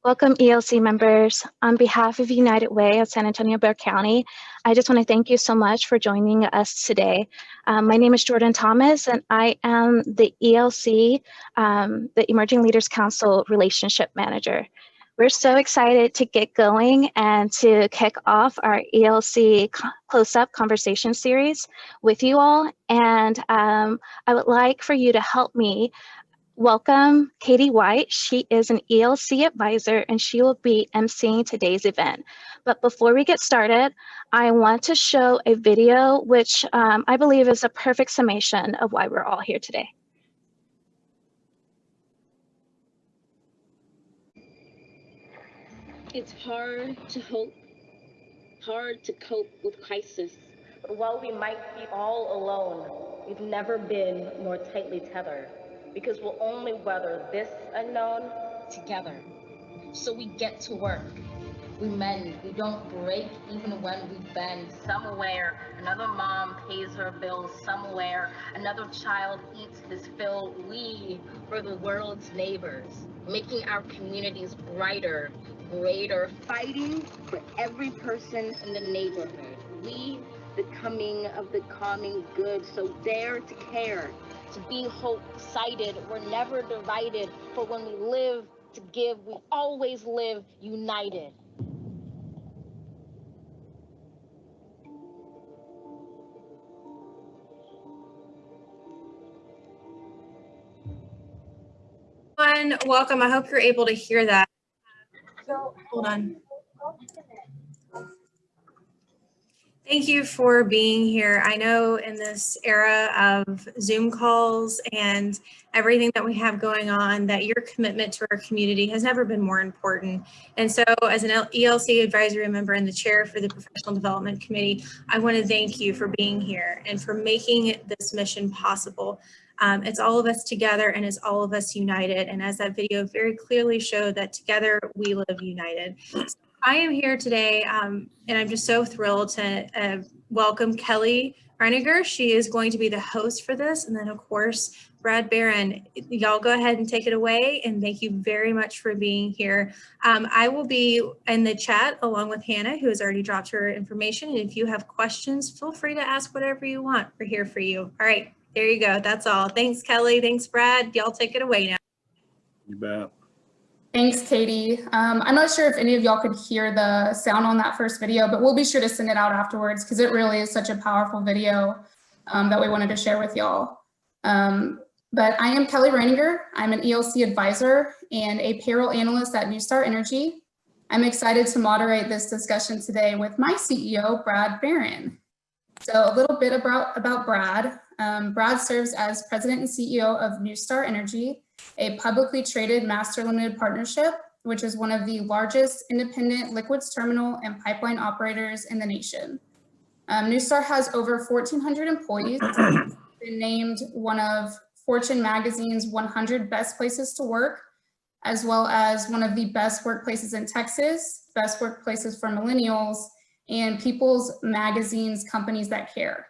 Welcome, ELC members. On behalf of United Way of San Antonio Bexar County, I just want to thank you so much for joining us today. My name is Jordan Thomas, and I am the ELC, the Emerging Leaders Council Relationship Manager. We're so excited to get going and to kick off our ELC Close-Up Conversation Series with you all. And I would like for you to help me welcome Katie White. She is an ELC advisor and she will be emceeing today's event. But before we get started, I want to show a video which I believe is a perfect summation of why we're all here today. It's hard to hope, hard to cope with crisis. But while we might be all alone, we've never been more tightly tethered, because we'll only weather this unknown Together. So we get to work. We mend. We don't break even when we bend. Somewhere, another mom pays her bills. Somewhere, another child eats his fill. We were the world's neighbors, making our communities brighter, greater, fighting for every person in the neighborhood. We, the coming of the calming good, so dare to care. To be hope-sighted, we're never divided, for when we live to give, we always live united. Welcome. I hope you're able to hear that. Hold on. Thank you for being here. I know in this era of Zoom calls and everything that we have going on, that your commitment to our community has never been more important. And so as an ELC advisory member and the chair for the Professional Development Committee, I want to thank you for being here and for making this mission possible. It's all of us together and it's all of us united. And as that video very clearly showed, that together we live united. So I am here today and I'm just so thrilled to welcome Kelly Reiniger. She is going to be the host for this. And then of course, Brad Barron, y'all go ahead and take it away. And thank you very much for being here. I will be in the chat along with Hannah, who has already dropped her information. And if you have questions, feel free to ask whatever you want. We're here for you. All right. There you go. That's all. Thanks, Kelly. Thanks, Brad. Y'all take it away now. You bet. Thanks, Katie. I'm not sure if any of y'all could hear the sound on that first video, but we'll be sure to send it out afterwards because it really is such a powerful video that we wanted to share with y'all. But I am Kelly Reiniger. I'm an ELC advisor and a payroll analyst at NuStar Energy. I'm excited to moderate this discussion today with my CEO, Brad Barron. So a little bit about Brad. Brad serves as president and CEO of NuStar Energy, a publicly traded master limited partnership, which is one of the largest independent liquids terminal and pipeline operators in the nation. NuStar has over 1,400 employees, been named one of Fortune magazine's 100 best places to work, as well as one of the best workplaces in Texas, best workplaces for millennials, and People's Magazine's Companies That Care.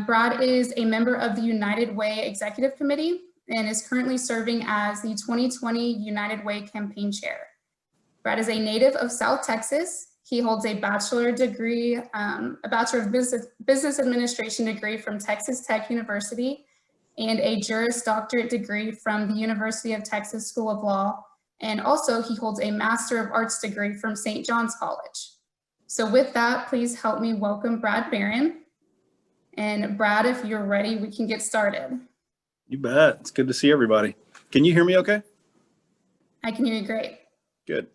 Brad is a member of the United Way Executive Committee and is currently serving as the 2020 United Way campaign chair. Brad is a native of South Texas. He holds a bachelor degree, a Bachelor of Business Administration degree from Texas Tech University and a Juris Doctorate degree from the University of Texas School of Law. And also he holds a Master of Arts degree from St. John's College. So with that, please help me welcome Brad Barron. And Brad, if you're ready, we can get started. You bet. It's good to see everybody. Can you hear me okay? I can hear you great. Good.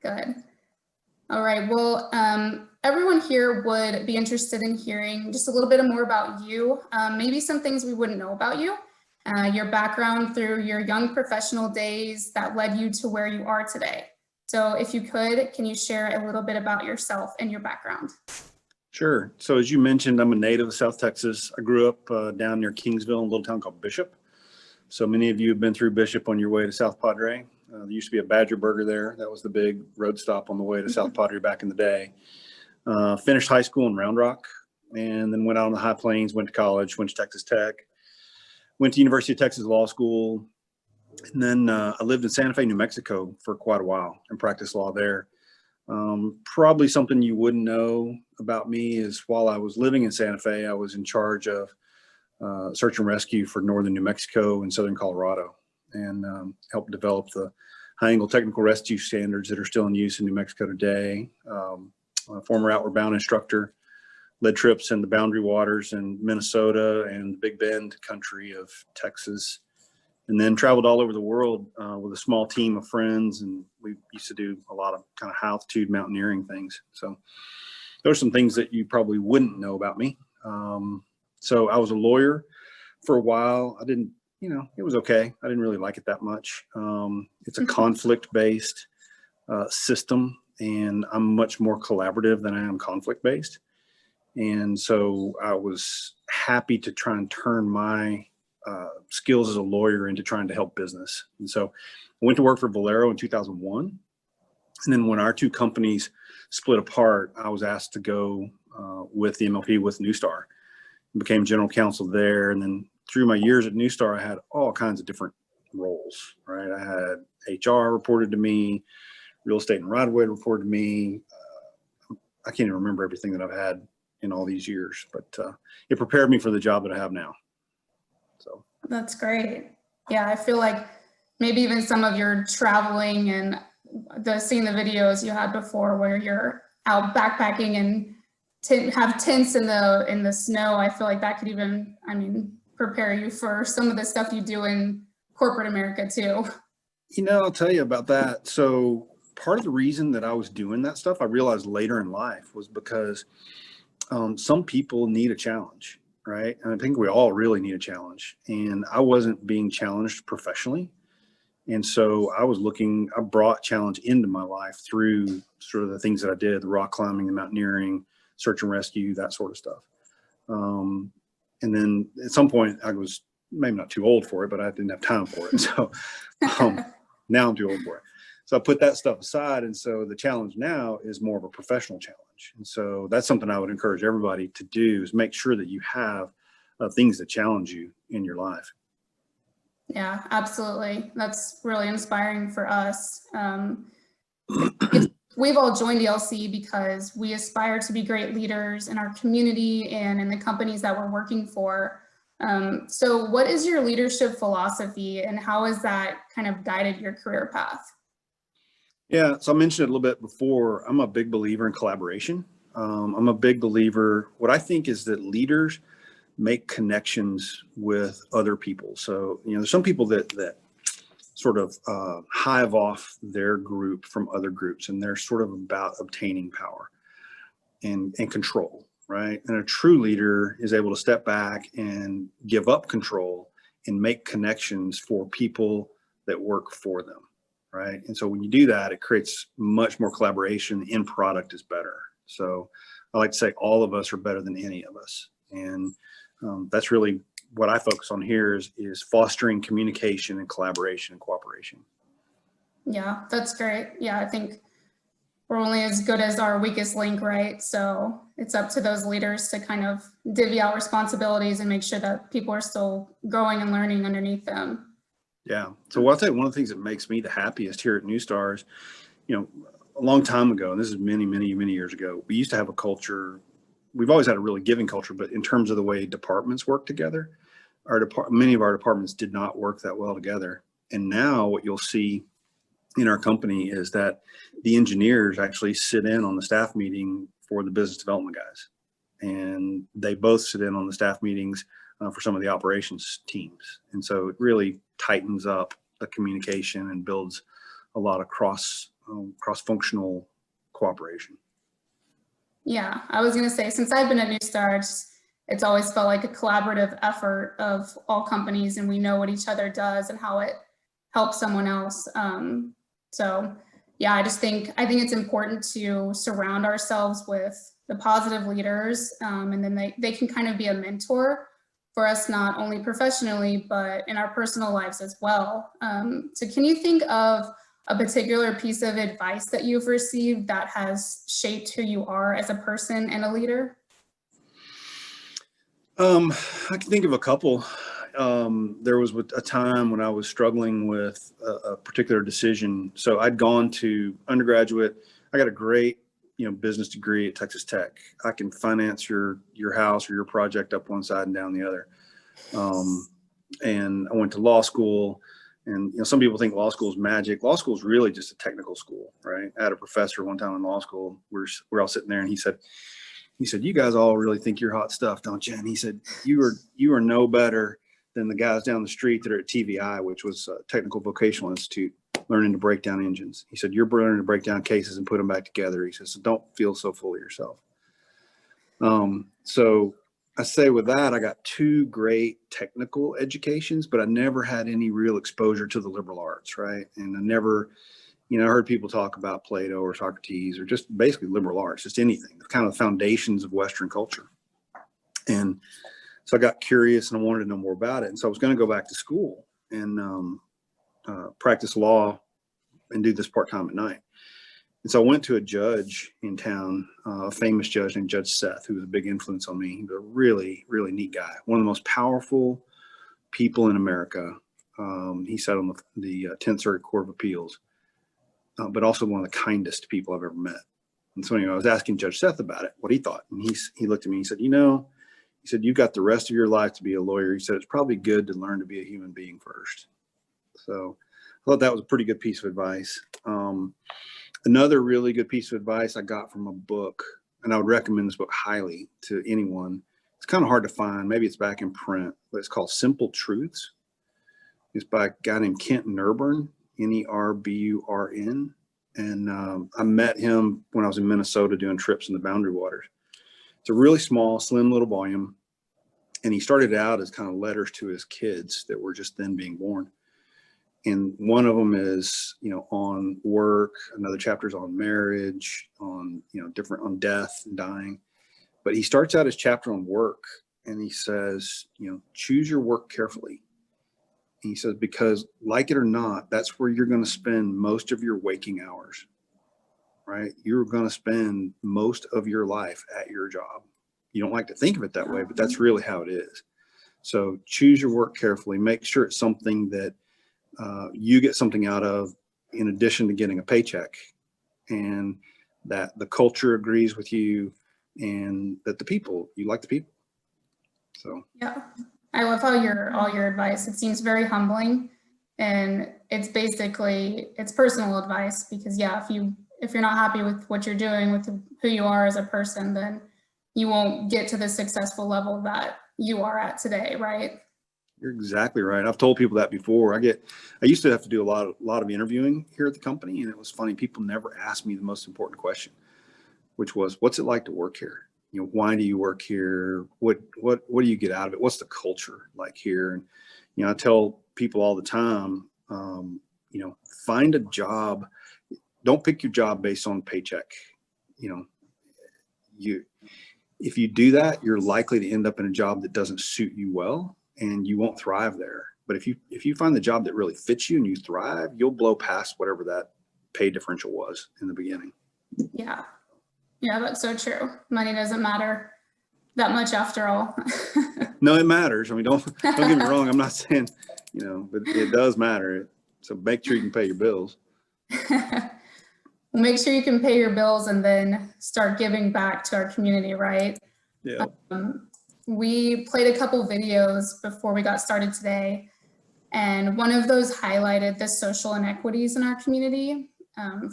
Good. All right. Well, everyone here would be interested in hearing just a little bit more about you, maybe some things we wouldn't know about you, your background through your young professional days that led you to where you are today. So if you could, can you share a little bit about yourself and your background? Sure. So as you mentioned, I'm a native of South Texas. I grew up down near Kingsville in a little town called Bishop. So many of you have been through Bishop on your way to South Padre. There used to be a Badger Burger there. That was the big road stop on the way to South Padre back in the day. Finished high school in Round Rock and then went out on the High Plains, went to college, went to Texas Tech, went to University of Texas Law School, And then I lived in Santa Fe, New Mexico for quite a while and practiced law there. Probably something you wouldn't know about me is while I was living in Santa Fe, I was in charge of search and rescue for northern New Mexico and southern Colorado, and helped develop the high angle technical rescue standards that are still in use in New Mexico today. A former Outward Bound instructor, led trips in the Boundary Waters in Minnesota and the Big Bend country of Texas, and then traveled all over the world with a small team of friends. And we used to do a lot of kind of high altitude mountaineering things. So those are some things that you probably wouldn't know about me. So I was a lawyer for a while. I didn't, it was okay. I didn't really like it that much. It's a conflict-based system, and I'm much more collaborative than I am conflict-based. And so I was happy to try and turn my skills as a lawyer into trying to help business. And so I went to work for Valero in 2001. And then when our two companies split apart, I was asked to go with the MLP with NuStar. Became general counsel there. And then through my years at NuStar, I had all kinds of different roles, right? I had HR reported to me, real estate and right of way reported to me. I can't even remember everything that I've had in all these years, but it prepared me for the job that I have now. So that's great. Yeah, I feel like maybe even some of your traveling and seeing the videos you had before where you're out backpacking and have tents in the snow, I feel like that could even, prepare you for some of the stuff you do in corporate America too. I'll tell you about that. So part of the reason that I was doing that stuff, I realized later in life, was because some people need a challenge, right? And I think we all really need a challenge. And I wasn't being challenged professionally. And so I brought challenge into my life through sort of the things that I did, the rock climbing, the mountaineering, search and rescue, that sort of stuff. And then at some point I was maybe not too old for it, but I didn't have time for it. So now I'm too old for it. So I put that stuff aside. And so the challenge now is more of a professional challenge. And so that's something I would encourage everybody to do, is make sure that you have things that challenge you in your life. Yeah, absolutely. That's really inspiring for us. We've all joined ELC because we aspire to be great leaders in our community and in the companies that we're working for. So what is your leadership philosophy, and how has that kind of guided your career path? Yeah, so I mentioned it a little bit before. I'm a big believer in collaboration. I'm a big believer. What I think is that leaders make connections with other people. So, there's some people that sort of hive off their group from other groups, and they're sort of about obtaining power and control, right? And a true leader is able to step back and give up control and make connections for people that work for them, right? And so when you do that, it creates much more collaboration. The end product is better. So I like to say all of us are better than any of us. And that's really what I focus on here is fostering communication and collaboration and cooperation. Yeah, that's great. Yeah, I think we're only as good as our weakest link, right? So it's up to those leaders to kind of divvy out responsibilities and make sure that people are still growing and learning underneath them. Yeah. So I'll tell you, one of the things that makes me the happiest here at NuStar is, a long time ago, and this is many, many, many years ago, we used to have a culture. We've always had a really giving culture, but in terms of the way departments work together, many of our departments did not work that well together. And now what you'll see in our company is that the engineers actually sit in on the staff meeting for the business development guys. And they both sit in on the staff meetings for some of the operations teams. And so it really tightens up the communication and builds a lot of cross-functional cooperation. Yeah, I was going to say, since I've been at NuStar, it's always felt like a collaborative effort of all companies, and we know what each other does and how it helps someone else. So yeah, I think it's important to surround ourselves with the positive leaders, and then they can kind of be a mentor for us, not only professionally, but in our personal lives as well. So can you think of a particular piece of advice that you've received that has shaped who you are as a person and a leader? I can think of a couple. there was a time when I was struggling with a particular decision. So I'd gone to undergraduate. I got a great, business degree at Texas Tech. I can finance your house or your project up one side and down the other. And I went to law school, and some people think law school is magic. Law school is really just a technical school, right? I had a professor one time in law school. We're all sitting there, and he said, you guys all really think you're hot stuff, don't you? And he said, you are no better than the guys down the street that are at TVI, which was a Technical Vocational Institute, learning to break down engines. He said, you're learning to break down cases and put them back together. He says, so don't feel so full of yourself. So I say with that, I got 2 great technical educations, but I never had any real exposure to the liberal arts, right? And I never, I heard people talk about Plato or Socrates or just basically liberal arts, just anything, the kind of foundations of Western culture. And so I got curious and I wanted to know more about it. And so I was going to go back to school and practice law and do this part-time at night. And so I went to a judge in town, a famous judge named Judge Seth, who was a big influence on me. He was a really, really neat guy, one of the most powerful people in America. He sat on the 10th Circuit Court of Appeals, but also one of the kindest people I've ever met. And so anyway, I was asking Judge Seth about it, what he thought. And he looked at me and he said, he said, you've got the rest of your life to be a lawyer. He said, it's probably good to learn to be a human being first. So I thought that was a pretty good piece of advice. Another really good piece of advice I got from a book, and I would recommend this book highly to anyone. It's kind of hard to find. Maybe it's back in print, but it's called Simple Truths. It's by a guy named Kent Nerburn, N-E-R-B-U-R-N. And I met him when I was in Minnesota doing trips in the Boundary Waters. It's a really small, slim little volume. And he started out as kind of letters to his kids that were just then being born. And one of them is, on work. Another chapter is on marriage, on, on death and dying. But he starts out his chapter on work and he says, choose your work carefully. And he says, because like it or not, that's where you're going to spend most of your waking hours, right? You're going to spend most of your life at your job. You don't like to think of it that way, but that's really how it is. So choose your work carefully. Make sure it's something that you get something out of in addition to getting a paycheck, and that the culture agrees with you, and that you like the people. So yeah, I love how all your advice, it seems very humbling, and it's personal advice, because if you're not happy with what you're doing, with who you are as a person, then you won't get to the successful level that you are at today, right? You're exactly right. I've told people that before. I used to have to do a lot of interviewing here at the company, and it was funny. People never asked me the most important question, which was, what's it like to work here? Why do you work here? What do you get out of it? What's the culture like here? And I tell people all the time, find a job. Don't pick your job based on paycheck. If you do that, you're likely to end up in a job that doesn't suit you well, and you won't thrive there. But if you find the job that really fits you and you thrive, you'll blow past whatever that pay differential was in the beginning. Yeah, that's so true. Money doesn't matter that much after all. No, it matters. I mean, don't get me wrong. I'm not saying, but it does matter. So make sure you can pay your bills. Make sure you can pay your bills and then start giving back to our community, right? Yeah. We played a couple videos before we got started today, and one of those highlighted the social inequities in our community,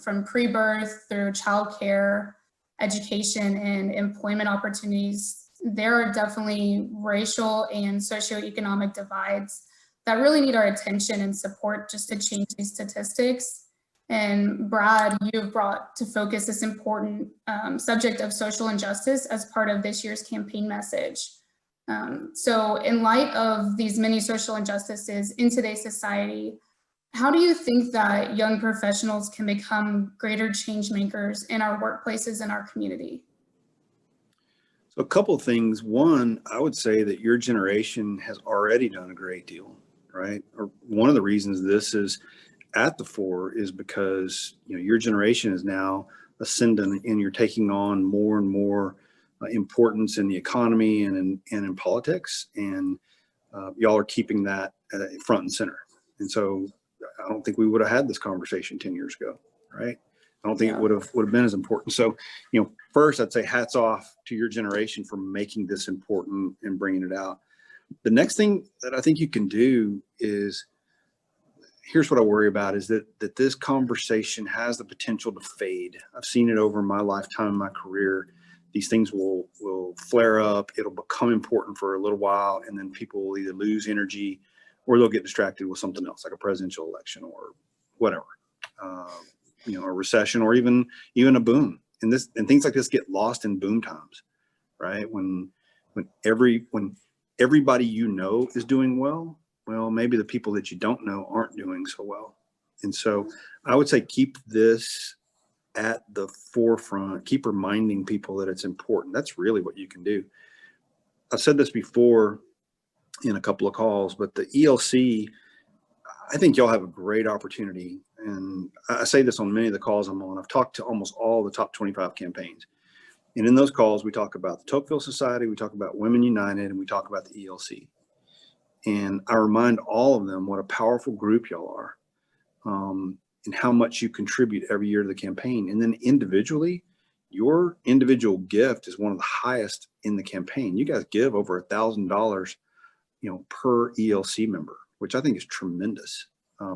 from pre-birth through childcare, education, and employment opportunities. There are definitely racial and socioeconomic divides that really need our attention and support just to change these statistics. And Brad, you've brought to focus this important subject of social injustice as part of this year's campaign message. So in light of these many social injustices in today's society, how do you think that young professionals can become greater change makers in our workplaces and our community? So a couple of things. One, I would say that your generation has already done a great deal, right? Or one of the reasons this is at the fore is because your generation is now ascendant, and you're taking on more and more importance in the economy and in politics. And y'all are keeping that front and center. And so I don't think we would have had this conversation 10 years ago, right? I don't think it would have been as important. So, first I'd say hats off to your generation for making this important and bringing it out. The next thing that I think you can do is, here's what I worry about, is that this conversation has the potential to fade. I've seen it over my lifetime, my career. These things will flare up. It'll become important for a little while, and then people will either lose energy or they'll get distracted with something else, like a presidential election or whatever, a recession, or even a boom. And things like this get lost in boom times, right? When everybody is doing well, maybe the people that you don't know aren't doing so well. And so I would say keep this at the forefront, keep reminding people that it's important. That's really what you can do. I've said this before in a couple of calls, but the ELC, I think y'all have a great opportunity. And I say this on many of the calls I'm on. I've talked to almost all the top 25 campaigns. And in those calls, we talk about the Tocqueville Society, we talk about Women United, and we talk about the ELC. And I remind all of them what a powerful group y'all are, and how much you contribute every year to the campaign. And then individually, your individual gift is one of the highest in the campaign. You guys give over $1,000, per ELC member, which I think is tremendous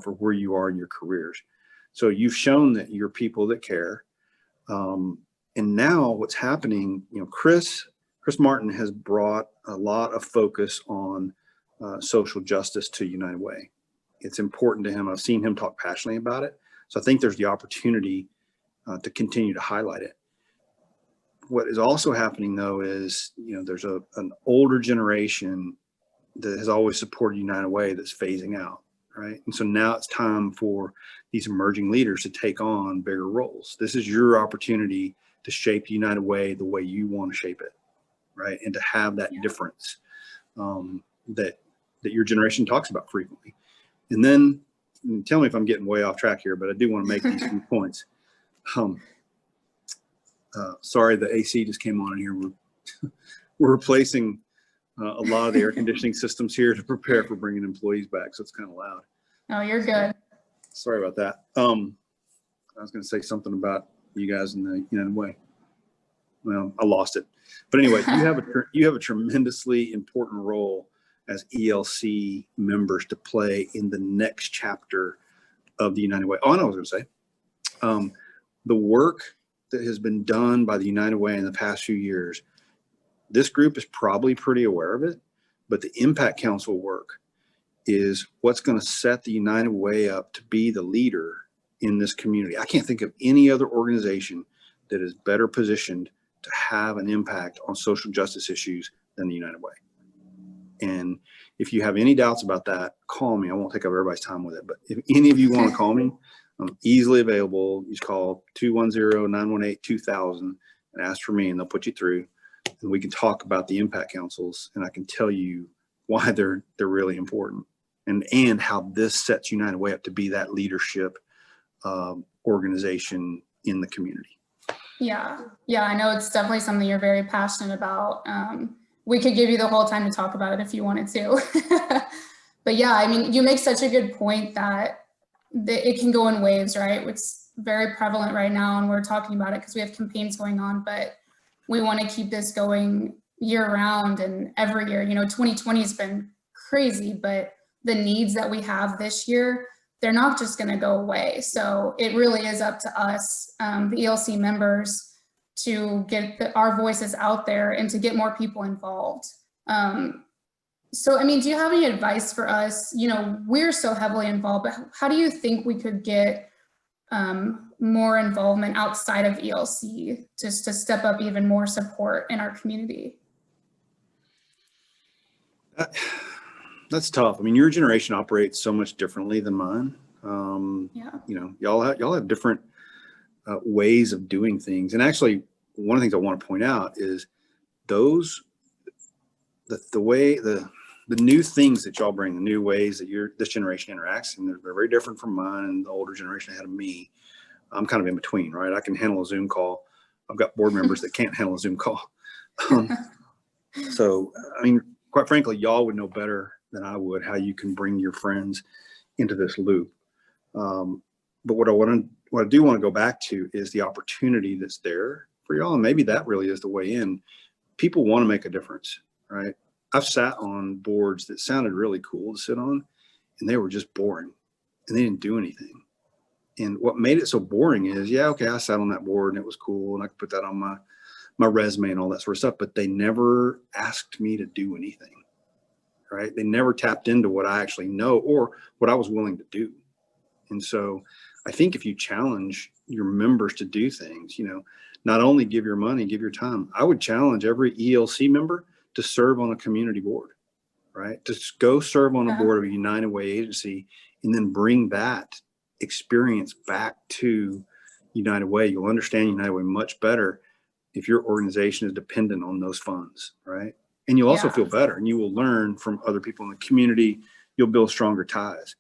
for where you are in your careers. So you've shown that you're people that care. And now what's happening, Chris Martin has brought a lot of focus on social justice to United Way. It's important to him. I've seen him talk passionately about it. So I think there's the opportunity to continue to highlight it. What is also happening, though, is, there's an older generation that has always supported United Way that's phasing out, right? And so now it's time for these emerging leaders to take on bigger roles. This is your opportunity to shape United Way the way you want to shape it, right? And to have that difference that your generation talks about frequently. And then, tell me if I'm getting way off track here, but I do want to make these few points. Sorry, the AC just came on in here. We're replacing a lot of the air conditioning systems here to prepare for bringing employees back, so it's kind of loud. Oh, you're good. Sorry about that. I was going to say something about you guys in the United Way. Well, I lost it. But anyway, you have a tremendously important role as ELC members to play in the next chapter of the United Way. Oh, I know what I was going to say. The work that has been done by the United Way in the past few years, this group is probably pretty aware of it, but the Impact Council work is what's going to set the United Way up to be the leader in this community. I can't think of any other organization that is better positioned to have an impact on social justice issues than the United Way. And if you have any doubts about that, call me. I won't take up everybody's time with it, but if any of you want to call me, I'm easily available. You just call 210-918-2000 and ask for me, and they'll put you through, and we can talk about the impact councils, and I can tell you why they're really important, and how this sets United Way up to be that leadership organization in the community. Yeah, I know it's definitely something you're very passionate about. We could give you the whole time to talk about it if you wanted to. But yeah, I mean, you make such a good point that it can go in waves, right? It's very prevalent right now, and we're talking about it because we have campaigns going on, but we want to keep this going year round and every year. 2020 has been crazy, but the needs that we have this year, they're not just going to go away. So it really is up to us, the ELC members, to get our voices out there and to get more people involved. So, I mean, do you have any advice for us? We're so heavily involved, but how do you think we could get more involvement outside of ELC just to step up even more support in our community? That's tough. I mean, your generation operates so much differently than mine. Y'all have different ways of doing things. And actually, one of the things I want to point out is the new things that y'all bring, the new ways that this generation interacts, and they're very different from mine and the older generation ahead of me. I'm kind of in between, right? I can handle a Zoom call. I've got board members that can't handle a Zoom call. So, I mean, quite frankly, y'all would know better than I would how you can bring your friends into this loop. But what I do want to go back to is the opportunity that's there for y'all. And maybe that really is the way in. People want to make a difference, right? I've sat on boards that sounded really cool to sit on, and they were just boring, and they didn't do anything. And what made it so boring is, yeah, okay, I sat on that board and it was cool, and I could put that on my resume and all that sort of stuff, but they never asked me to do anything, right? They never tapped into what I actually know or what I was willing to do. And so I think if you challenge your members to do things, not only give your money, give your time. I would challenge every ELC member to serve on a community board, right? To go serve on a board of a United Way agency and then bring that experience back to United Way. You'll understand United Way much better if your organization is dependent on those funds, right? And you'll also feel better, and you will learn from other people in the community. You'll build stronger ties.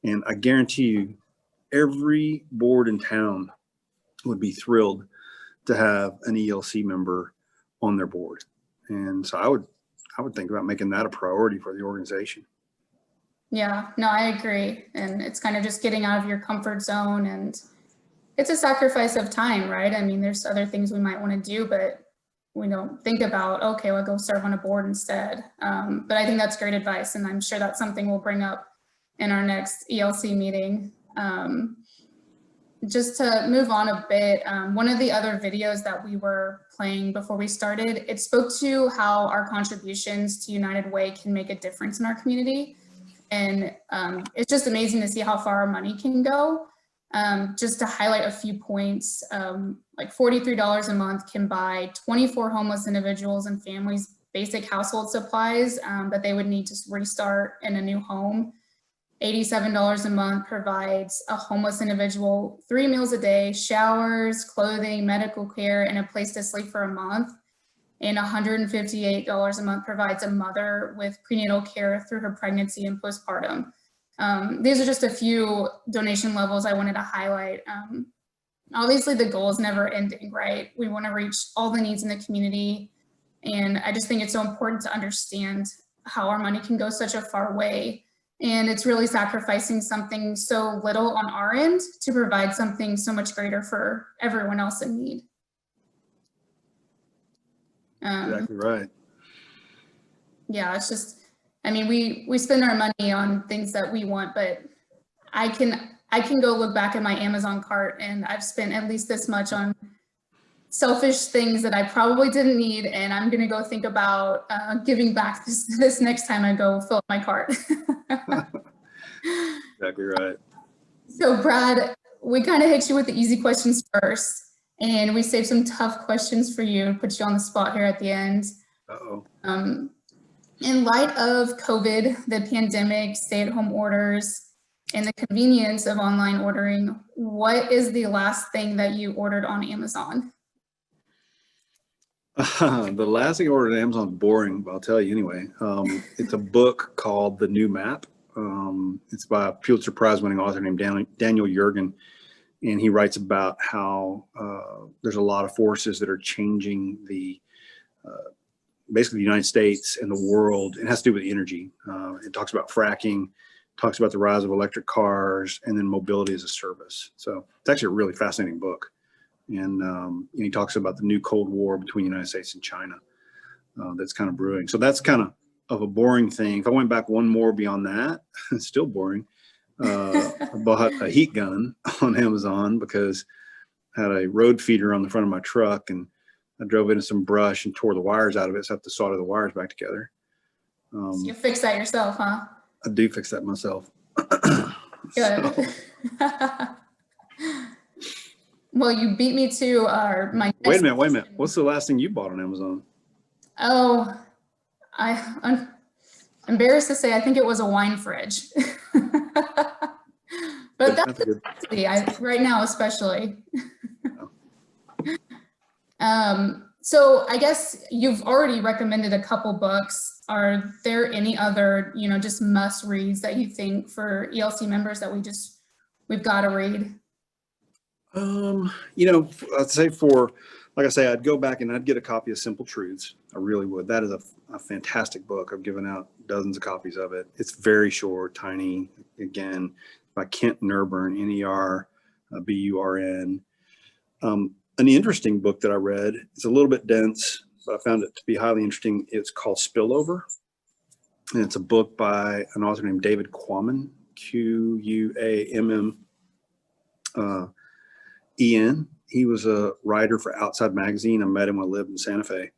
And I guarantee you, every board in town would be thrilled to have an ELC member on their board. And so I would think about making that a priority for the organization. Yeah, no, I agree. And it's kind of just getting out of your comfort zone, and it's a sacrifice of time, right? I mean, there's other things we might want to do, but we don't think about, okay, well, go serve on a board instead. But I think that's great advice, and I'm sure that's something we'll bring up in our next ELC meeting. Just to move on a bit, one of the other videos that we were playing before we started, it spoke to how our contributions to United Way can make a difference in our community. And it's just amazing to see how far our money can go. Just to highlight a few points, like $43 a month can buy 24 homeless individuals and families basic household supplies that they would need to restart in a new home. $87 a month provides a homeless individual 3 meals a day, showers, clothing, medical care, and a place to sleep for a month. And $158 a month provides a mother with prenatal care through her pregnancy and postpartum. These are just a few donation levels I wanted to highlight. Obviously, the goal is never ending, right? We want to reach all the needs in the community. And I just think it's so important to understand how our money can go such a far way. And it's really sacrificing something so little on our end to provide something so much greater for everyone else in need. Exactly right. Yeah, it's just, I mean, we spend our money on things that we want, but I can go look back at my Amazon cart and I've spent at least this much on selfish things that I probably didn't need, and I'm gonna go think about giving back this next time I go fill up my cart. Exactly right. So Brad, we kind of hit you with the easy questions first, and we saved some tough questions for you and put you on the spot here at the end. Uh-oh. In light of COVID, the pandemic, stay-at-home orders, and the convenience of online ordering, what is the last thing that you ordered on Amazon? The last thing I ordered on Amazon is boring, but I'll tell you anyway. It's a book called The New Map. It's by a Pulitzer Prize winning author named Daniel Yergin. And he writes about how there's a lot of forces that are changing basically the United States and the world. It has to do with energy. It talks about fracking, talks about the rise of electric cars, and then mobility as a service. So it's actually a really fascinating book. And he talks about the new Cold War between the United States and China that's kind of brewing. So that's kind of a boring thing. If I went back one more beyond that, it's still boring. I bought a heat gun on Amazon because I had a road feeder on the front of my truck, and I drove into some brush and tore the wires out of it, so I have to solder the wires back together. So you fix that yourself, huh? I do fix that myself. Good. Well, you beat me to my next Wait a minute. question. What's the last thing you bought on Amazon? Oh, I'm embarrassed to say I think it was a wine fridge. But that's a necessity, right now especially. So I guess you've already recommended a couple books. Are there any other, just must reads that you think for ELC members that we've got to read? I'd say for like I say, I'd go back and I'd get a copy of Simple Truths. I really would. That is a fantastic book. I've given out dozens of copies of it. It's very short, tiny. Again, by Kent Nerburn, Nerburn. An interesting book that I read. It's a little bit dense, but I found it to be highly interesting. It's called Spillover. And it's a book by an author named David Quammen, Quamm. En. He was a writer for Outside Magazine. I met him when I lived in Santa Fe,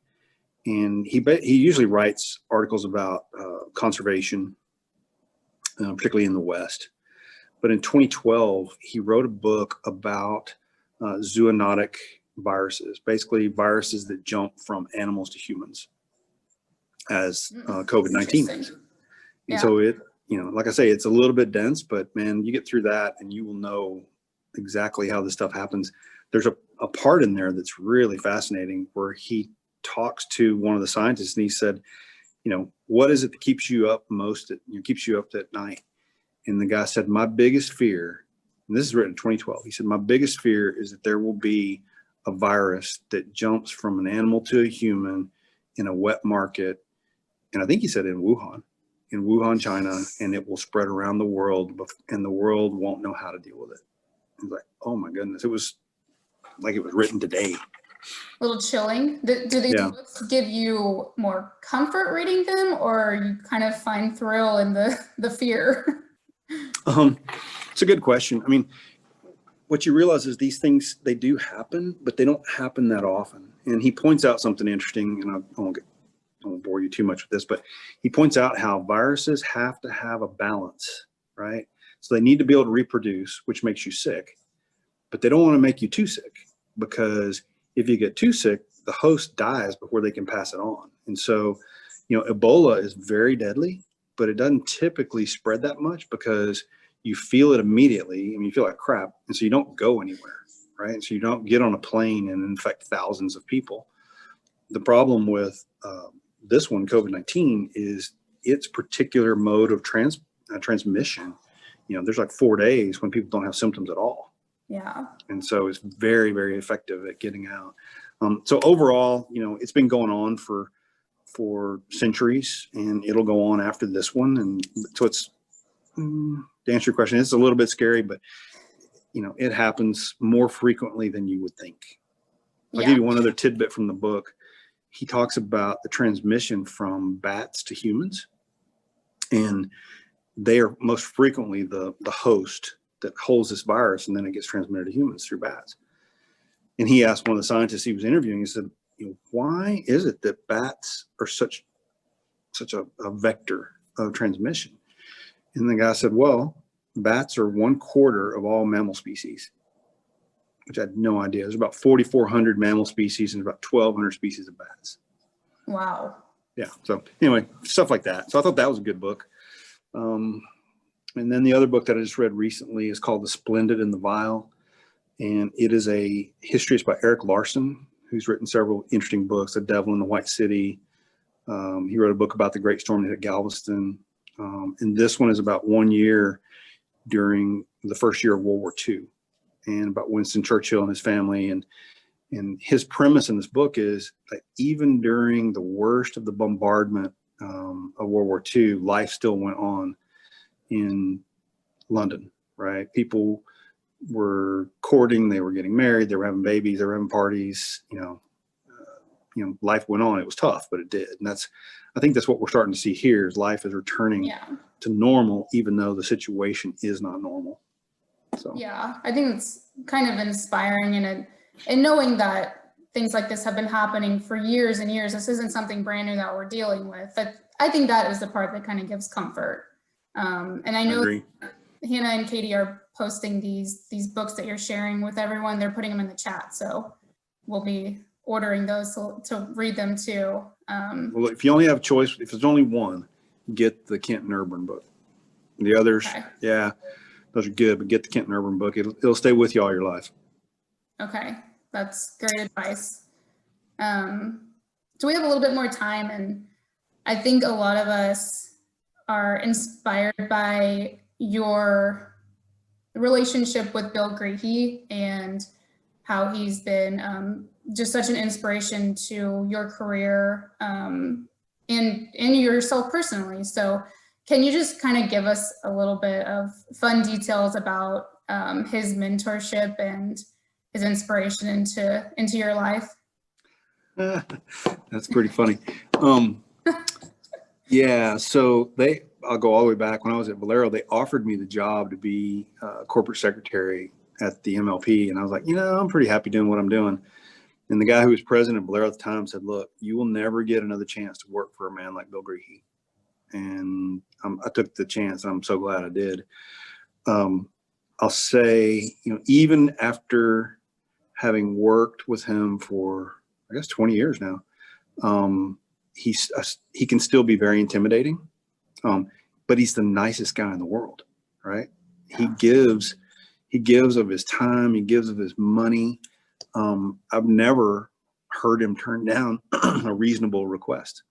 and he usually writes articles about conservation, particularly in the West. But in 2012, he wrote a book about zoonotic viruses, basically viruses that jump from animals to humans, as COVID-19 is. And so it, like I say, it's a little bit dense, but man, you get through that and you will know exactly how this stuff happens. There's a part in there that's really fascinating where he talks to one of the scientists and he said, what is it that keeps you up most, keeps you up at night? And the guy said, my biggest fear, and this is written in 2012, he said, my biggest fear is that there will be a virus that jumps from an animal to a human in a wet market. And I think he said in Wuhan, China, and it will spread around the world and the world won't know how to deal with it. I was like, oh my goodness. It was like it was written today. A little chilling. Do these books give you more comfort reading them, or you kind of find thrill in the fear? It's a good question. I mean, what you realize is these things, they do happen, but they don't happen that often. And he points out something interesting, and I won't bore you too much with this, but he points out how viruses have to have a balance, right? So they need to be able to reproduce, which makes you sick, but they don't want to make you too sick, because if you get too sick, the host dies before they can pass it on. And so, Ebola is very deadly, but it doesn't typically spread that much because you feel it immediately. I mean, you feel like crap. And so you don't go anywhere, right? So you don't get on a plane and infect thousands of people. The problem with this one, COVID-19, is its particular mode of transmission. There's like 4 days when people don't have symptoms at all. Yeah. And so it's very, very effective at getting out. So overall, it's been going on for centuries, and it'll go on after this one. And so it's, to answer your question, it's a little bit scary, but it happens more frequently than you would think. I'll give you one other tidbit from the book. He talks about the transmission from bats to humans, and they are most frequently the host that holds this virus, and then it gets transmitted to humans through bats. And he asked one of the scientists he was interviewing, he said, why is it that bats are such a vector of transmission? And the guy said, well, bats are 1/4 of all mammal species, which I had no idea. There's about 4,400 mammal species and about 1,200 species of bats. Wow. Yeah. So anyway, stuff like that. So I thought that was a good book. And then the other book that I just read recently is called The Splendid and the Vile. And it is a history. It's by Eric Larson, who's written several interesting books, The Devil in the White City. He wrote a book about the Great Storm that hit Galveston. And this one is about 1 year during the first year of World War II, and about Winston Churchill and his family. And his premise in this book is that even during the worst of the bombardment of World War II, life still went on in London, right? People were courting, they were getting married, they were having babies, they were having parties, life went on. It was tough, but it did. And I think that's what we're starting to see here, is life is returning to normal, even though the situation is not normal. So yeah, I think it's kind of inspiring, and knowing that things like this have been happening for years and years. This isn't something brand new that we're dealing with. But I think that is the part that kind of gives comfort. And I know Hannah and Katie are posting these books that you're sharing with everyone. They're putting them in the chat, so we'll be ordering those to read them too. Well, if you only have a choice, if there's only one, get the Kent Nerburn book. The others, those are good, but get the Kent Nerburn book. It'll stay with you all your life. Okay, that's great advice. So we have a little bit more time, and I think a lot of us are inspired by your relationship with Bill Grahey and how he's been just such an inspiration to your career and yourself personally. So can you just kind of give us a little bit of fun details about his mentorship and his inspiration into your life? That's pretty funny. Yeah, so I'll go all the way back when I was at Valero. They offered me the job to be corporate secretary at the MLP, and I was like, I'm pretty happy doing what I'm doing. And the guy who was president of Valero at the time said, look, you will never get another chance to work for a man like Bill Greehey. And I took the chance, and I'm so glad I did. I'll say, even after having worked with him for, I guess, 20 years now, he can still be very intimidating, but he's the nicest guy in the world, right? He gives of his time, he gives of his money. I've never heard him turn down a reasonable request.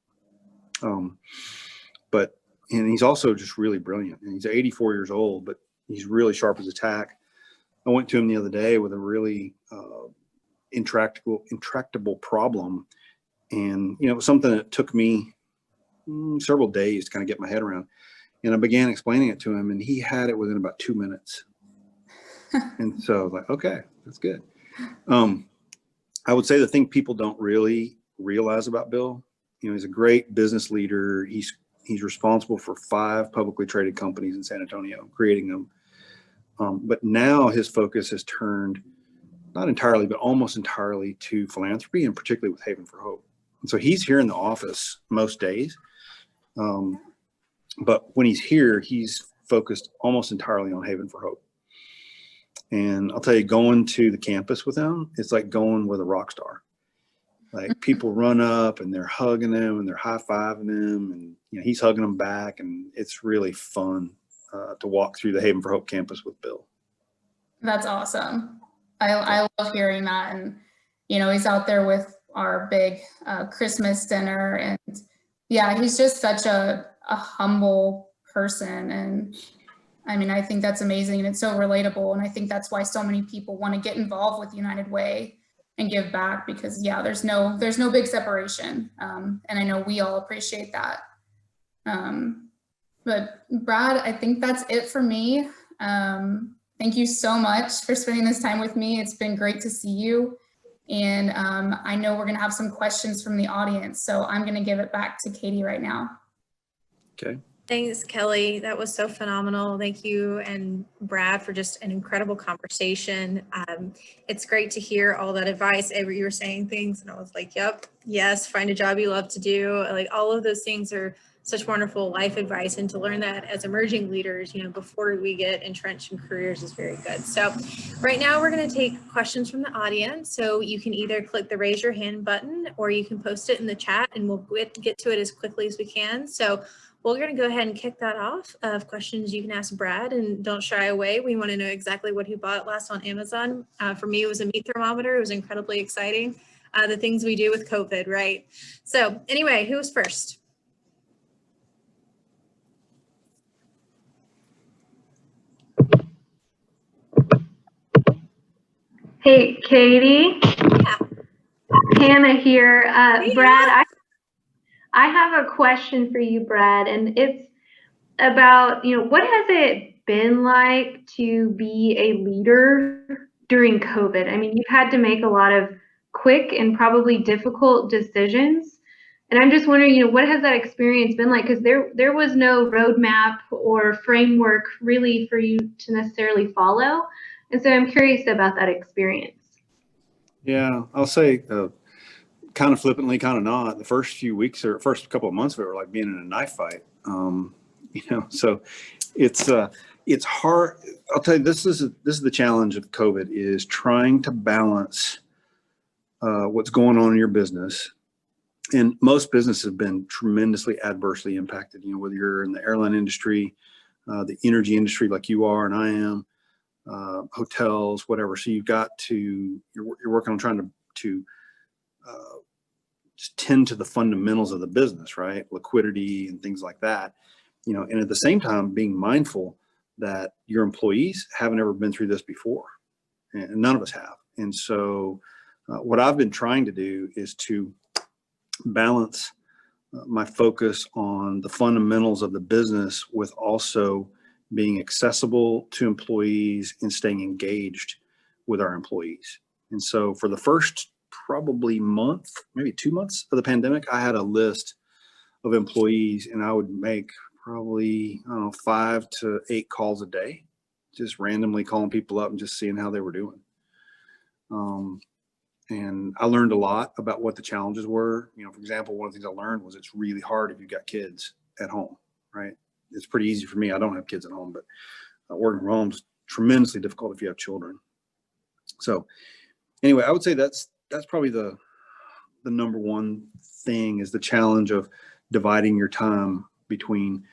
And he's also just really brilliant. And he's 84 years old, but he's really sharp as a tack. I went to him the other day with a really intractable problem. And, it was something that took me several days to kind of get my head around. And I began explaining it to him, and he had it within about 2 minutes. And so I was like, okay, that's good. I would say the thing people don't really realize about Bill, he's a great business leader. He's responsible for 5 publicly traded companies in San Antonio, creating them. But now his focus has turned, not entirely, but almost entirely to philanthropy, and particularly with Haven for Hope. And so he's here in the office most days. But when he's here, he's focused almost entirely on Haven for Hope. And I'll tell you, going to the campus with him, it's like going with a rock star. Like, people run up and they're hugging him and they're high-fiving him, and he's hugging them back, and it's really fun to walk through the Haven for Hope campus with Bill. That's awesome. I love hearing that. And he's out there with our big Christmas dinner, and yeah, he's just such a humble person. And I mean, I think that's amazing, and it's so relatable. And I think that's why so many people want to get involved with United Way and give back, because yeah, there's no big separation. And I know we all appreciate that. But Brad, I think that's it for me. Thank you so much for spending this time with me. It's been great to see you. And I know we're gonna have some questions from the audience, so I'm gonna give it back to Katie right now. Okay. Thanks, Kelly. That was so phenomenal. Thank you and Brad for just an incredible conversation. It's great to hear all that advice. You were saying things and I was like, yep, yes, find a job you love to do. Like, all of those things are such wonderful life advice, and to learn that as emerging leaders, before we get entrenched in careers is very good. So right now we're going to take questions from the audience. So you can either click the raise your hand button, or you can post it in the chat, and we'll get to it as quickly as we can. So we're going to go ahead and kick that off. Of questions you can ask Brad, and don't shy away. We want to know exactly what he bought last on Amazon. For me, it was a meat thermometer. It was incredibly exciting. The things we do with COVID, right? So anyway, who's first? Hey, Katie. Yeah. Hannah here. Hey, Brad, I have a question for you, Brad, and it's about, what has it been like to be a leader during COVID? I mean, you've had to make a lot of quick and probably difficult decisions. And I'm just wondering, what has that experience been like? Because there was no roadmap or framework really for you to necessarily follow. And so I'm curious about that experience. Yeah, I'll say kind of flippantly, kind of not. The first few weeks or first couple of months of it were like being in a knife fight. So it's hard. I'll tell you, this is the challenge of COVID, is trying to balance what's going on in your business. And most businesses have been tremendously adversely impacted, whether you're in the airline industry, the energy industry like you are and I am, hotels, whatever. So you're working on trying to just tend to the fundamentals of the business, right? Liquidity and things like that, and at the same time being mindful that your employees haven't ever been through this before, and none of us have. And so What I've been trying to do is to balance my focus on the fundamentals of the business with also being accessible to employees and staying engaged with our employees. And so for the first probably month, maybe 2 months of the pandemic, I had a list of employees and I would make probably, I don't know, 5 to 8 calls a day, just randomly calling people up and just seeing how they were doing. And I learned a lot about what the challenges were. You know, for example, one of the things I learned was it's really hard if you've got kids at home, right? It's pretty easy for me. I don't have kids at home, but working from home is tremendously difficult if you have children. So anyway, I would say that's probably the number one thing, is the challenge of dividing your time between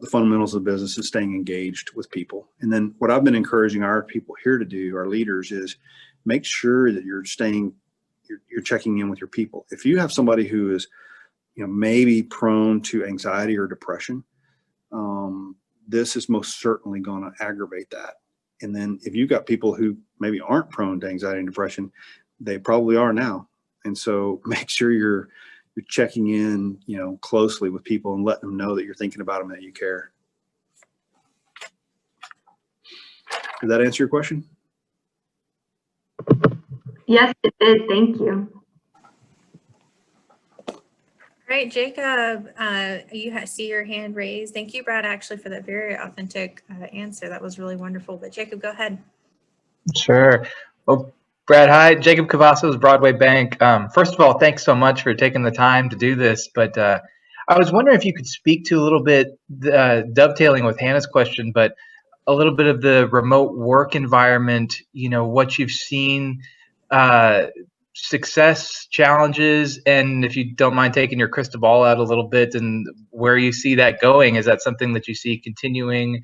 the fundamentals of the business and staying engaged with people. And then what I've been encouraging our people here to do, our leaders, is make sure that you're checking in with your people. If you have somebody who is, you know, maybe prone to anxiety or depression, this is most certainly going to aggravate that. And then if you've got people who maybe aren't prone to anxiety and depression, they probably are now. And so make sure you're checking in, you know, closely with people and letting them know that you're thinking about them, that you care. Did that answer your question? Yes, it did. Thank you. All right, Jacob, you see your hand raised. Thank you, Brad, actually, for that very authentic answer. That was really wonderful. But Jacob, go ahead. Sure. Well, Brad, hi. Jacob Cavazos, Broadway Bank. First of all, thanks so much for taking the time to do this. But I was wondering if you could speak to a little bit, dovetailing with Hannah's question, but a little bit of the remote work environment, you know, what you've seen, success, challenges, and if you don't mind taking your crystal ball out a little bit and where you see that going. Is that something that you see continuing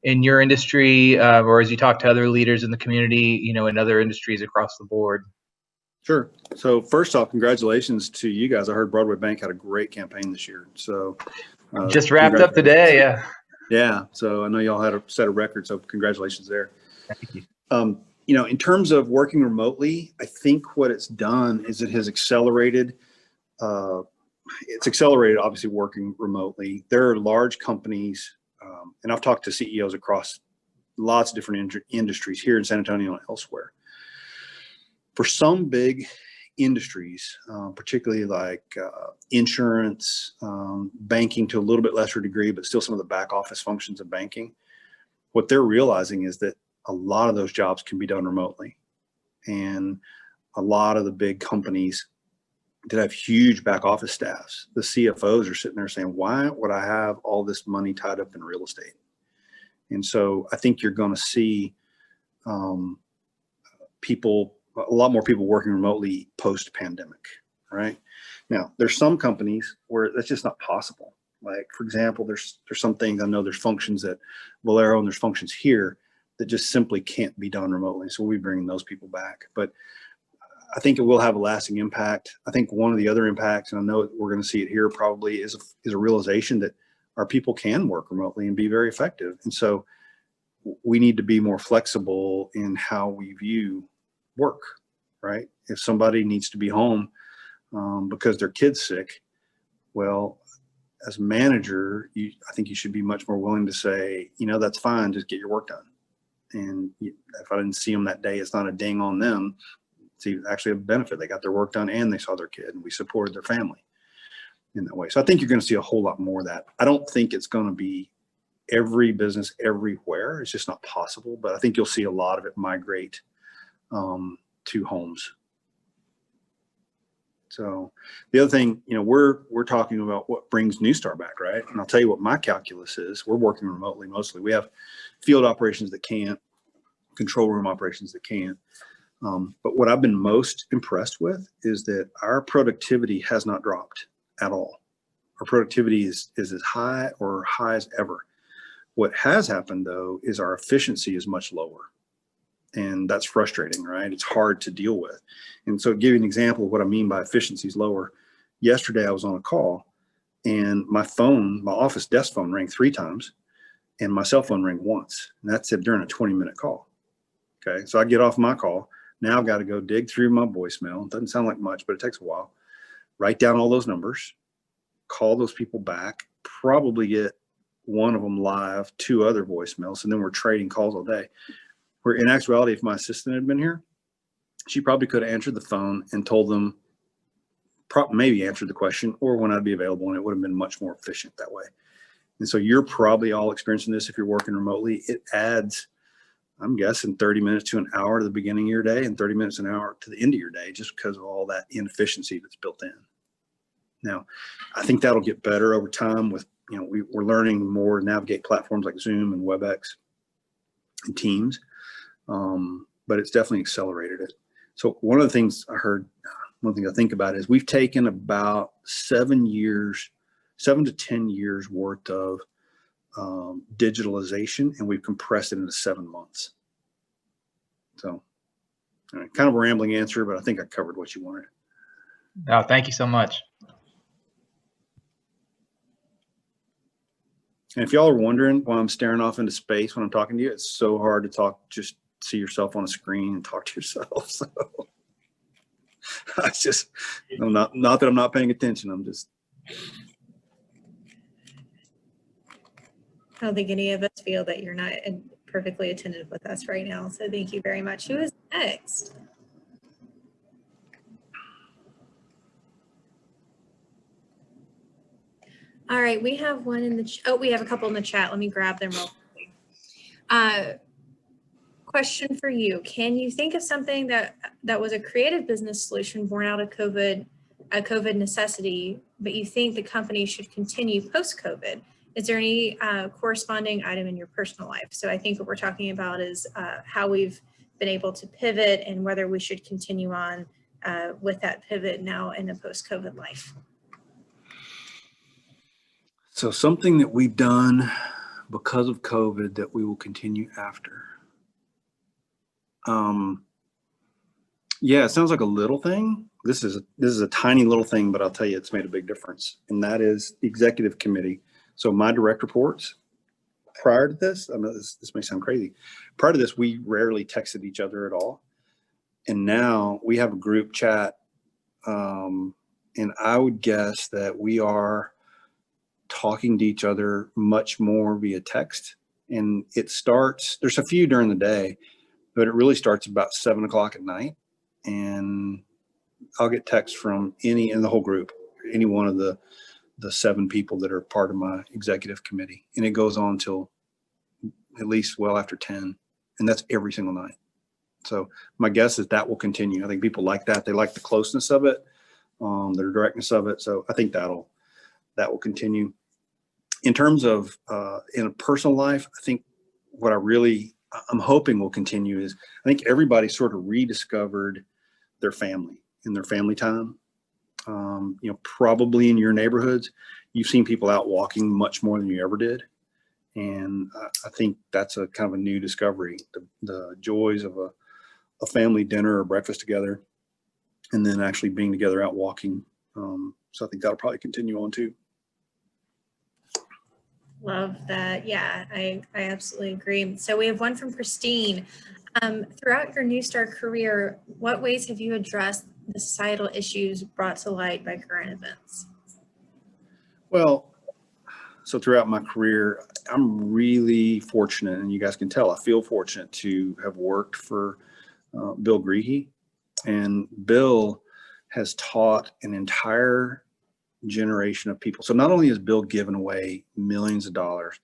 in your industry, or as you talk to other leaders in the community, you know, in other industries across the board? Sure. So first off, congratulations to you guys. I heard Broadway Bank had a great campaign this year. So just wrapped up today. Yeah. Yeah. So I know y'all had a set of records. So congratulations there. Thank you. You know, in terms of working remotely, I think what it's done is it has accelerated. It's accelerated, obviously, working remotely. There are large companies, and I've talked to CEOs across lots of different industries here in San Antonio and elsewhere. For some big industries, particularly like insurance, banking to a little bit lesser degree, but still some of the back office functions of banking, what they're realizing is that a lot of those jobs can be done remotely. And a lot of the big companies that have huge back office staffs, the CFOs are sitting there saying, why would I have all this money tied up in real estate? And so I think you're going to see a lot more people working remotely post-pandemic, right? Now, there's some companies where that's just not possible. Like, for example, there's some things, I know there's functions at Valero and there's functions here that just simply can't be done remotely. So we'll be bringing those people back. But I think it will have a lasting impact. I think one of the other impacts, and I know we're going to see it here probably, is a realization that our people can work remotely and be very effective. And so we need to be more flexible in how we view work, right? If somebody needs to be home because their kid's sick, well, as a manager, I think you should be much more willing to say, you know, that's fine, just get your work done. And if I didn't see them that day, it's not a ding on them. It's actually a benefit. They got their work done and they saw their kid, and we supported their family in that way. So I think you're going to see a whole lot more of that. I don't think it's going to be every business everywhere. It's just not possible. But I think you'll see a lot of it migrate to homes. So the other thing, you know, we're talking about what brings NuStar back, right? And I'll tell you what my calculus is. We're working remotely mostly. We have field operations that can't, control room operations that can't. But what I've been most impressed with is that our productivity has not dropped at all. Our productivity is as high or high as ever. What has happened, though, is our efficiency is much lower. And that's frustrating, right? It's hard to deal with. And so to give you an example of what I mean by efficiency is lower, yesterday I was on a call and my phone, my office desk phone rang 3 times and my cell phone rang once. And that's it during a 20-minute call. Okay, so I get off my call. Now I've got to go dig through my voicemail. It doesn't sound like much, but it takes a while. Write down all those numbers, call those people back, probably get one of them live, 2 other voicemails, and then we're trading calls all day. Where in actuality, if my assistant had been here, she probably could have answered the phone and told them, maybe answered the question or when I'd be available, and it would have been much more efficient that way. And so you're probably all experiencing this if you're working remotely. It adds, I'm guessing, 30 minutes to an hour to the beginning of your day and 30 minutes an hour to the end of your day, just because of all that inefficiency that's built in. Now, I think that'll get better over time with, we're learning more to navigate platforms like Zoom and WebEx and Teams, but it's definitely accelerated it. So one of the things I think about is we've taken about 7 to 10 years worth of digitalization, and we've compressed it into 7 months. So kind of a rambling answer, but I think I covered what you wanted. No, thank you so much. And if y'all are wondering why I'm staring off into space when I'm talking to you, it's so hard to talk, just see yourself on a screen and talk to yourself. So I just, not that I'm not paying attention. I'm just. I don't think any of us feel that you're not perfectly attentive with us right now. So thank you very much. Who is next? All right, we have one in the, we have a couple in the chat. Let me grab them real quickly. Question for you. Can you think of something that was a creative business solution born out of COVID, a COVID necessity, but you think the company should continue post-COVID? Is there any corresponding item in your personal life? So I think what we're talking about is how we've been able to pivot and whether we should continue on with that pivot now in a post-COVID life. So something that we've done because of COVID that we will continue after. Yeah, it sounds like a little thing. This is a tiny little thing, but I'll tell you, it's made a big difference. And that is the executive committee. So my direct reports, prior to this, I know this may sound crazy. Prior to this, we rarely texted each other at all. And now we have a group chat. And I would guess that we are talking to each other much more via text. And it starts, there's a few during the day, but it really starts about 7 o'clock at night. And I'll get texts from in the whole group, any one of the 7 people that are part of my executive committee. And it goes on till at least well after 10. And that's every single night. So my guess is that will continue. I think people like that. They like the closeness of it, the directness of it. So I think that will continue. In terms of in a personal life, I think what I'm hoping will continue is I think everybody sort of rediscovered their family and their family time. Probably in your neighborhoods, you've seen people out walking much more than you ever did. And I think that's a kind of a new discovery, the joys of a family dinner or breakfast together, and then actually being together out walking. So I think that'll probably continue on too. Love that. Yeah, I absolutely agree. So we have one from Christine. Throughout your NuStar career, what ways have you addressed the societal issues brought to light by current events? Well, so throughout my career, I'm really fortunate, and you guys can tell, I feel fortunate to have worked for Bill Greehey. And Bill has taught an entire generation of people. So not only has Bill given away millions of dollars,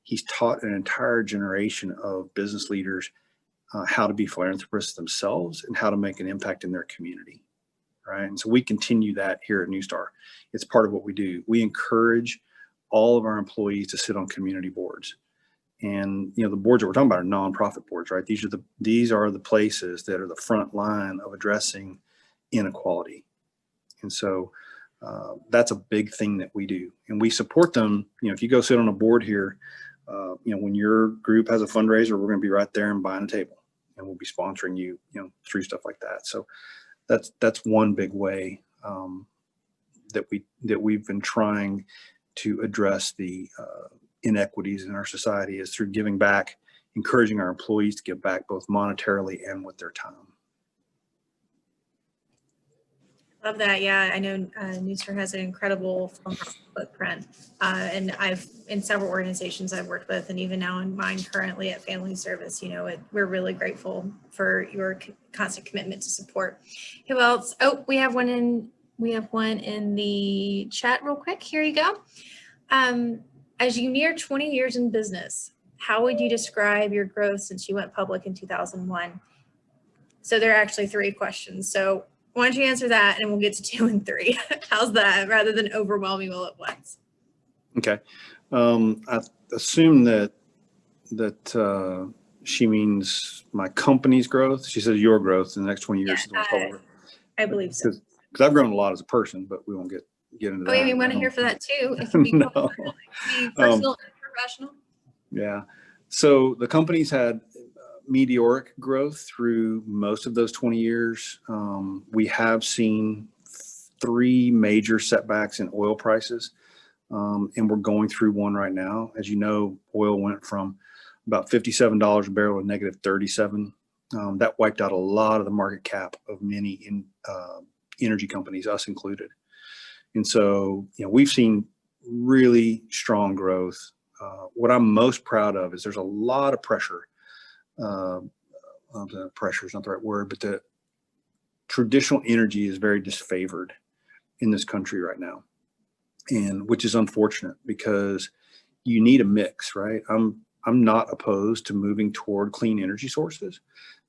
he's taught an entire generation of business leaders how to be philanthropists themselves and how to make an impact in their community, right? And so we continue that here at NuStar. It's part of what we do. We encourage all of our employees to sit on community boards. And the boards that we're talking about are nonprofit boards, right? These are the places that are the front line of addressing inequality. And so that's a big thing that we do, and we support them. If you go sit on a board here, when your group has a fundraiser, we're going to be right there and buying a table, and we'll be sponsoring you, through stuff like that. So that's one big way that we've been trying to address the inequities in our society, is through giving back, encouraging our employees to give back both monetarily and with their time. Love that. Yeah, I know NuStar has an incredible philanthropic footprint, and I've in several organizations I've worked with, and even now in mine currently at Family Service. We're really grateful for your constant commitment to support. Who else? Oh, we have one in the chat real quick. Here you go. As you near 20 years in business, how would you describe your growth since you went public in 2001? So there are actually 3 questions. So why don't you answer that and we'll get to 2 and 3. How's that, rather than overwhelm you all at once? Okay. I assume that she means my company's growth. She says your growth in the next 20 years. Yeah, I believe so. Because I've grown a lot as a person, but we won't get into that. Oh, we want to hear for that too. It can be, no. Be personal and professional. Yeah. So the company's had meteoric growth through most of those 20 years. We have seen 3 major setbacks in oil prices, and we're going through one right now. As you know, oil went from about $57 a barrel to negative 37. That wiped out a lot of the market cap of many energy companies, us included. And so, we've seen really strong growth. What I'm most proud of is there's a lot of pressure. Pressure is not the right word, but the traditional energy is very disfavored in this country right now, and which is unfortunate because you need a mix, right? I'm not opposed to moving toward clean energy sources,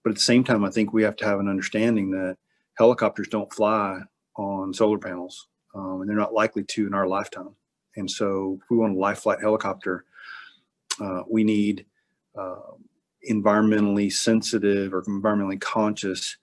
but at the same time, I think we have to have an understanding that helicopters don't fly on solar panels, and they're not likely to in our lifetime. And so, if we want a life flight helicopter, we need environmentally sensitive or environmentally conscious,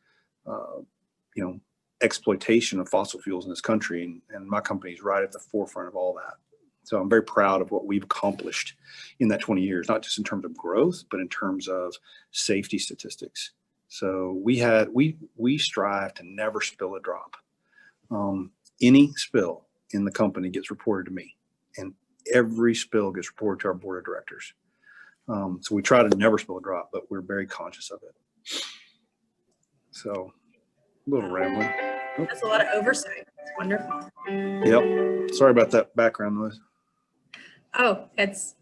exploitation of fossil fuels in this country. And my company is right at the forefront of all that. So I'm very proud of what we've accomplished in that 20 years, not just in terms of growth, but in terms of safety statistics. So we strive to never spill a drop. Any spill in the company gets reported to me, and every spill gets reported to our board of directors. So we try to never spill a drop, but we're very conscious of it. So a little rambling. That's a lot of oversight. It's wonderful. Yep. Sorry about that background noise. Oh, it's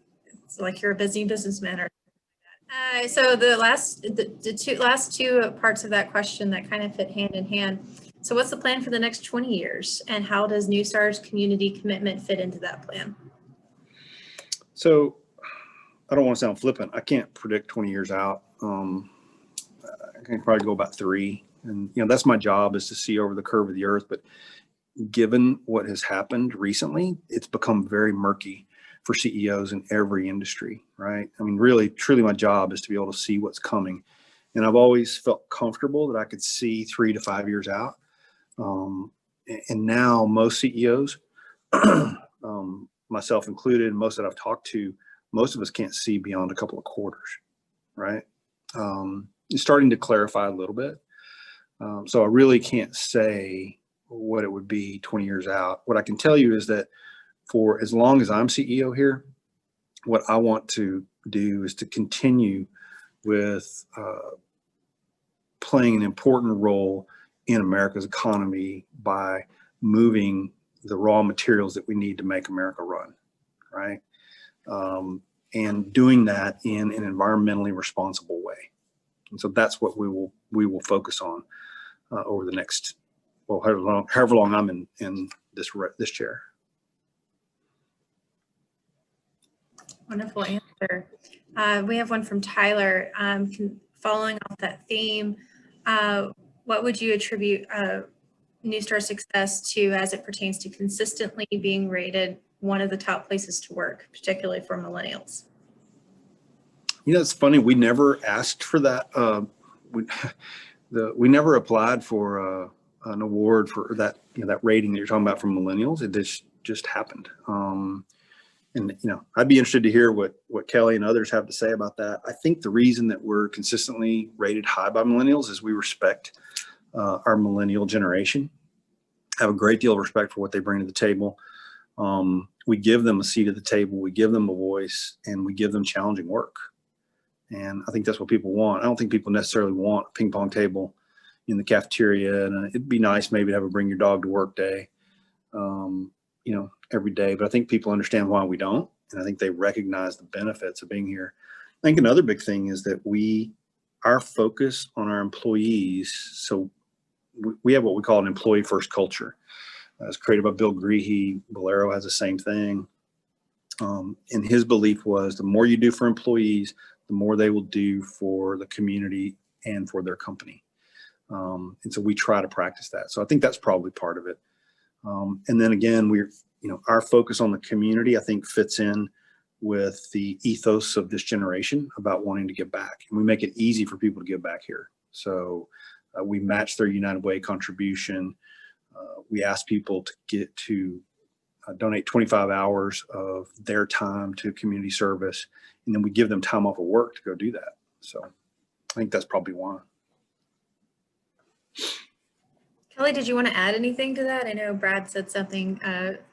like you're a busy businessman. Or so the last two parts of that question that kind of fit hand in hand. So what's the plan for the next 20 years, and how does NuStar's community commitment fit into that plan? So I don't want to sound flippant. I can't predict 20 years out. I can probably go about 3. And, that's my job, is to see over the curve of the earth. But given what has happened recently, it's become very murky for CEOs in every industry, right? I mean, really, truly my job is to be able to see what's coming. And I've always felt comfortable that I could see 3 to 5 years out. And now most CEOs, myself included, most that I've talked to, most of us can't see beyond a couple of quarters, right? It's starting to clarify a little bit. So I really can't say what it would be 20 years out. What I can tell you is that for as long as I'm CEO here, what I want to do is to continue with playing an important role in America's economy by moving the raw materials that we need to make America run, right? And doing that in an environmentally responsible way. And so that's what we will focus on over the next, well, however long I'm in this chair. Wonderful answer. We have one from Tyler. Following off that theme, what would you attribute NuStar's success to as it pertains to consistently being rated one of the top places to work, particularly for millennials? It's funny. We never asked for that. We never applied for an award for that. That rating that you're talking about from millennials. It just happened. And I'd be interested to hear what Kelly and others have to say about that. I think the reason that we're consistently rated high by millennials is we respect our millennial generation. Have a great deal of respect for what they bring to the table. We give them a seat at the table. We give them a voice, and we give them challenging work. And I think that's what people want. I don't think people necessarily want a ping pong table in the cafeteria, and it'd be nice maybe to have a bring your dog to work day, every day. But I think people understand why we don't, and I think they recognize the benefits of being here. I think another big thing is that our focus on our employees. So we have what we call an employee first culture. It's created by Bill Greehey. Bolero has the same thing. And his belief was the more you do for employees, the more they will do for the community and for their company. And so we try to practice that. So I think that's probably part of it. And then again, our focus on the community, I think, fits in with the ethos of this generation about wanting to give back. And we make it easy for people to give back here. So we match their United Way contribution. We ask people to donate 25 hours of their time to community service, and then we give them time off of work to go do that. So I think that's probably one. Kelly, did you want to add anything to that? I know Brad said something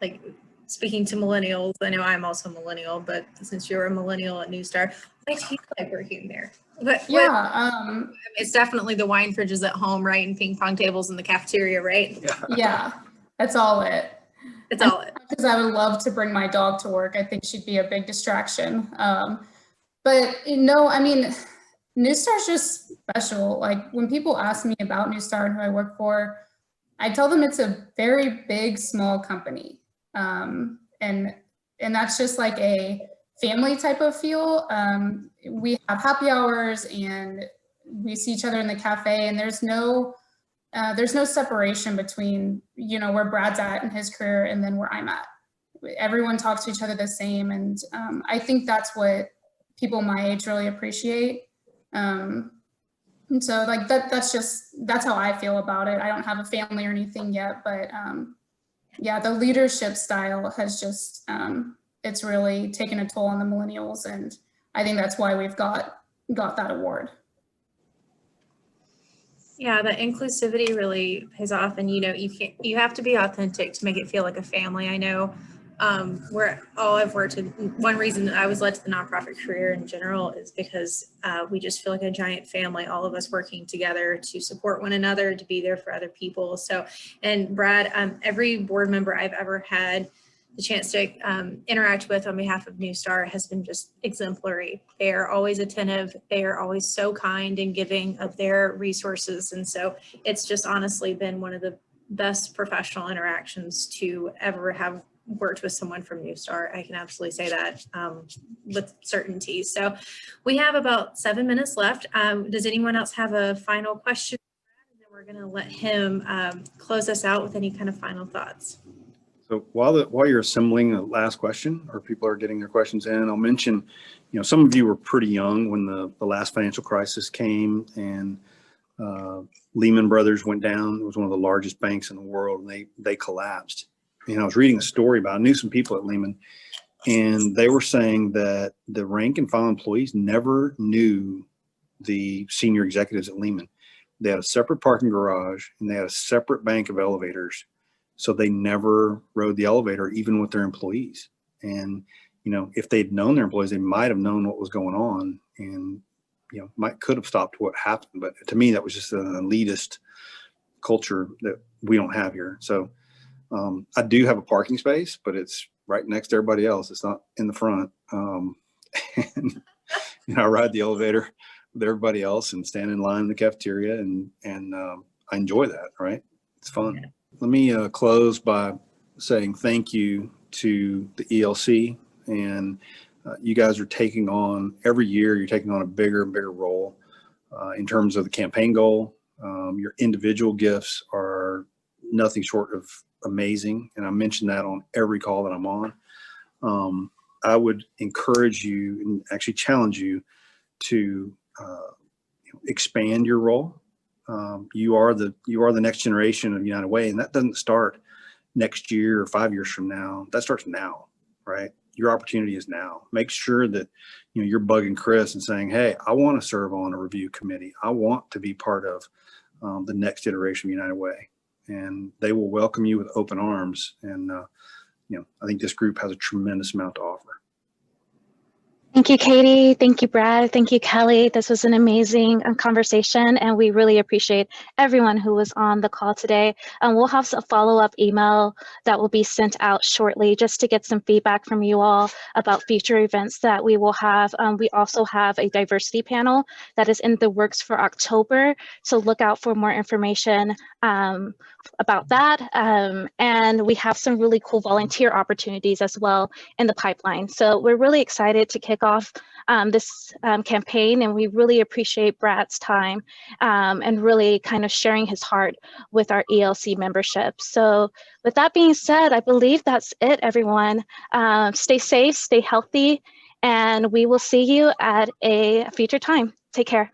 like speaking to millennials. I know I'm also a millennial, but since you're a millennial at NuStar, what do you like working there? It's definitely the wine fridges at home, right? And ping pong tables in the cafeteria, right? Yeah, that's all it. It's all it. Because I would love to bring my dog to work. I think she'd be a big distraction. But I mean, NuStar's just special. Like when people ask me about NuStar and who I work for, I tell them it's a very big, small company. And that's just like a family type of feel. We have happy hours and we see each other in the cafe, and there's no separation between, where Brad's at in his career and then where I'm at. Everyone talks to each other the same. And I think that's what people my age really appreciate. And so like that's how I feel about it. I don't have a family or anything yet, but yeah, the leadership style has just, it's really taken a toll on the millennials. And I think that's why we've got that award. Yeah, the inclusivity really pays off, and you have to be authentic to make it feel like a family. I know I've worked in. One reason that I was led to the nonprofit career in general is because we just feel like a giant family, all of us working together to support one another, to be there for other people. So, and Brad, every board member I've ever had the chance to interact with on behalf of NuStar has been just exemplary. They are always attentive. They are always so kind and giving of their resources. And so it's just honestly been one of the best professional interactions to ever have worked with someone from NuStar. I can absolutely say that with certainty. So we have about 7 minutes left. Does anyone else have a final question? And then we're gonna let him close us out with any kind of final thoughts. So while you're assembling the last question, or people are getting their questions in, I'll mention, some of you were pretty young when the last financial crisis came and Lehman Brothers went down. It was one of the largest banks in the world, and they collapsed. I was reading a story about, I knew some people at Lehman, and they were saying that the rank and file employees never knew the senior executives at Lehman. They had a separate parking garage and they had a separate bank of elevators. So they never rode the elevator, even with their employees. And, if they'd known their employees, they might have known what was going on and, could have stopped what happened. But to me, that was just an elitist culture that we don't have here. So I do have a parking space, but it's right next to everybody else. It's not in the front. And, I ride the elevator with everybody else and stand in line in the cafeteria, and I enjoy that, right? It's fun. Yeah. Let me close by saying thank you to the ELC, and you guys are taking on, every year you're taking on a bigger and bigger role in terms of the campaign goal. Your individual gifts are nothing short of amazing, and I mention that on every call that I'm on. I would encourage you and actually challenge you to expand your role. You are the next generation of United Way, and that doesn't start next year or 5 years from now. That starts now, right? Your opportunity is now. Make sure that you're bugging Chris and saying, "Hey, I want to serve on a review committee. I want to be part of the next iteration of United Way," and they will welcome you with open arms. And I think this group has a tremendous amount to offer. Thank you, Katie. Thank you, Brad. Thank you, Kelly. This was an amazing conversation, and we really appreciate everyone who was on the call today. We'll have a follow-up email that will be sent out shortly just to get some feedback from you all about future events that we will have. We also have a diversity panel that is in the works for October, so look out for more information about that. And we have some really cool volunteer opportunities as well in the pipeline. So we're really excited to kick off this campaign, and we really appreciate Brad's time and really kind of sharing his heart with our ELC membership. So with that being said, I believe that's it, everyone. Stay safe, stay healthy, and we will see you at a future time. Take care.